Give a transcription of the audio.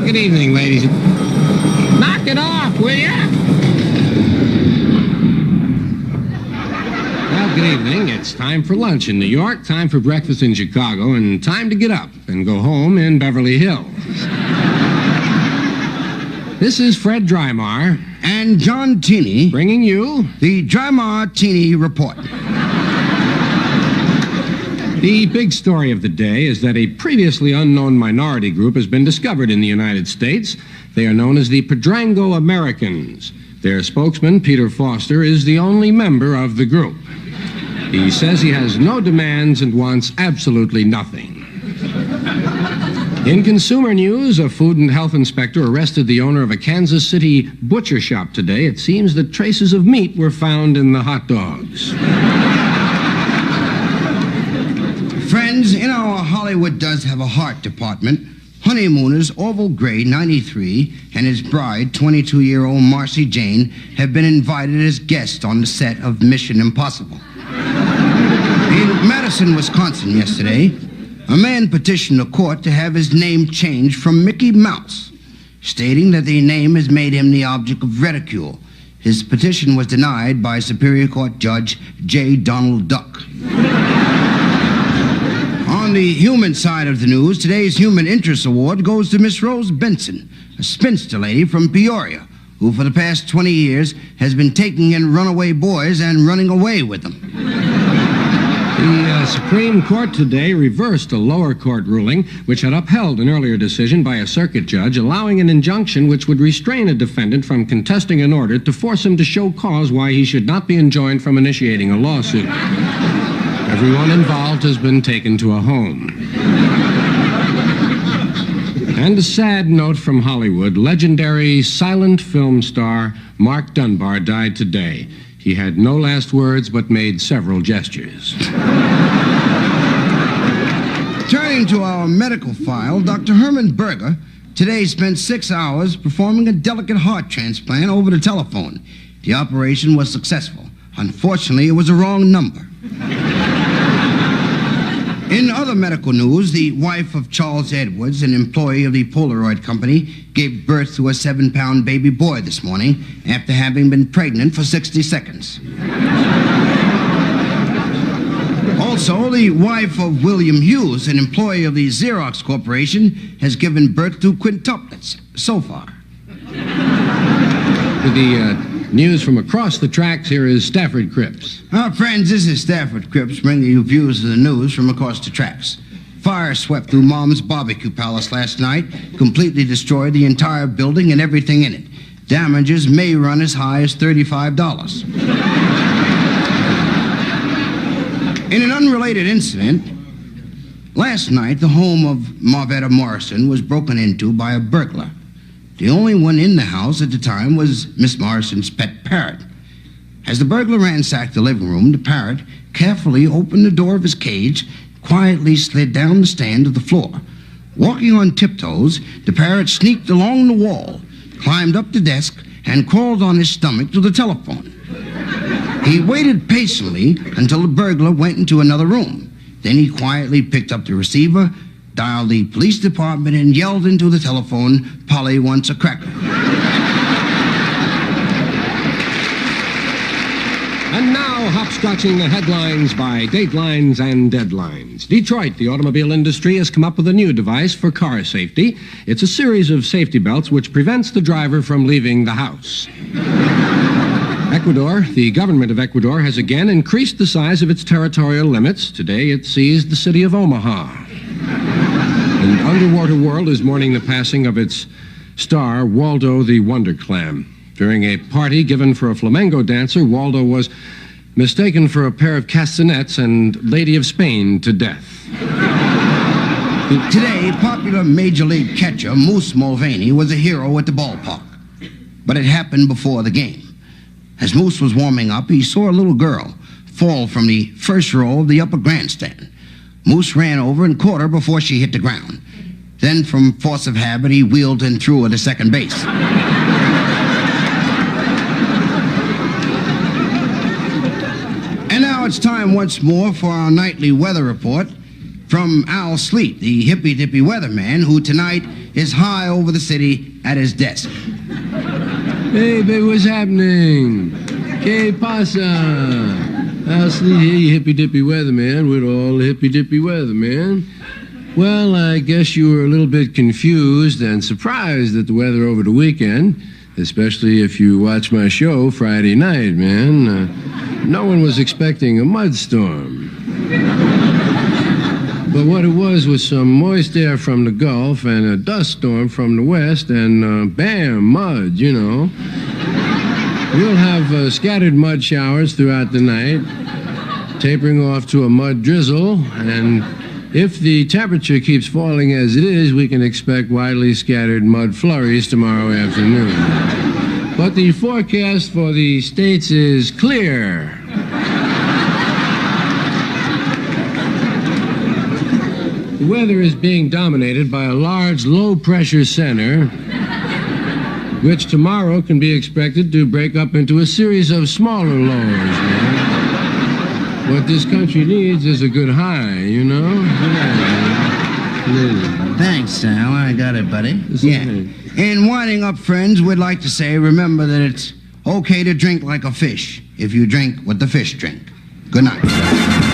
Good evening, ladies. Knock it off, will ya? Well, good evening. It's time for lunch in New York, time for breakfast in Chicago, and time to get up and go home in Beverly Hills. This is Fred Drymar. And John Tini. Bringing you the Drymar-Tini Report. The big story of the day is that a previously unknown minority group has been discovered in the United States. They are known as the Pedrango Americans. Their spokesman, Peter Foster, is the only member of the group. He says he has no demands and wants absolutely nothing. In consumer news, a food and health inspector arrested the owner of a Kansas City butcher shop today. It seems that traces of meat were found in the hot dogs. Friends, in our Hollywood Does Have a Heart department, honeymooners Orville Gray, 93, and his bride, 22-year-old Marcy Jane, have been invited as guests on the set of Mission Impossible. In Madison, Wisconsin yesterday, a man petitioned the court to have his name changed from Mickey Mouse, stating that the name has made him the object of ridicule. His petition was denied by Superior Court Judge J. Donald Duck. On the human side of the news, today's Human Interest Award goes to Miss Rose Benson, a spinster lady from Peoria, who for the past 20 years has been taking in runaway boys and running away with them. The Supreme Court today reversed a lower court ruling which had upheld an earlier decision by a circuit judge allowing an injunction which would restrain a defendant from contesting an order to force him to show cause why he should not be enjoined from initiating a lawsuit. Everyone involved has been taken to a home. And a sad note from Hollywood. Legendary silent film star Mark Dunbar died today. He had no last words but made several gestures. Turning to our medical file, Dr. Herman Berger today spent 6 hours performing a delicate heart transplant over the telephone. The operation was successful. Unfortunately, it was a wrong number. In other medical news, the wife of Charles Edwards, an employee of the Polaroid Company, gave birth to a 7-pound baby boy this morning after having been pregnant for 60 seconds. Also, the wife of William Hughes, an employee of the Xerox Corporation, has given birth to quintuplets so far. With the news from across the tracks, here is Stafford Cripps. Friends, this is Stafford Cripps bringing you views of the news from across the tracks. Fire swept through Mom's barbecue palace last night, completely destroyed the entire building and everything in it. Damages may run as high as $35. In an unrelated incident, last night the home of Marvetta Morrison was broken into by a burglar. The only one in the house at the time was Miss Morrison's pet parrot. As the burglar ransacked the living room, the parrot carefully opened the door of his cage, quietly slid down the stand to the floor. Walking on tiptoes, the parrot sneaked along the wall, climbed up the desk, and crawled on his stomach to the telephone. He waited patiently until the burglar went into another room. Then he quietly picked up the receiver, dialed the police department, and yelled into the telephone, "Polly wants a cracker." And now, hopscotching the headlines by datelines and deadlines. Detroit, the automobile industry, has come up with a new device for car safety. It's a series of safety belts which prevents the driver from leaving the house. Ecuador, the government of Ecuador, has again increased the size of its territorial limits. Today, it seized the city of Omaha. The underwater world is mourning the passing of its star, Waldo the Wonder Clam. During a party given for a flamenco dancer, Waldo was mistaken for a pair of castanets and Lady of Spain to death. Today, popular Major League catcher Moose Mulvaney was a hero at the ballpark. But it happened before the game. As Moose was warming up, he saw a little girl fall from the first row of the upper grandstand. Moose ran over and caught her before she hit the ground. Then, from force of habit, he wheeled and threw her to second base. And now it's time once more for our nightly weather report. from Al Sleet, the hippy-dippy weatherman, who tonight is high over the city at his desk. Hey, baby, what's happening? Que pasa? Al Sleet here, you hippy-dippy weatherman with all the hippy-dippy weather, man. Well, I guess you were a little bit confused and surprised at the weather over the weekend, especially if you watch my show Friday night, man. No one was expecting a mudstorm. But what it was some moist air from the Gulf and a dust storm from the west, and bam, mud, you know. We'll have scattered mud showers throughout the night, tapering off to a mud drizzle, and if the temperature keeps falling as it is, we can expect widely scattered mud flurries tomorrow afternoon. But the forecast for the states is clear. The weather is being dominated by a large low-pressure center, which tomorrow can be expected to break up into a series of smaller lows, man. What this country needs is a good high, you know? Yeah. Thanks, Sal. I got it, buddy. Yeah. In winding up, friends, we'd like to say, remember that it's okay to drink like a fish if you drink what the fish drink. Good night.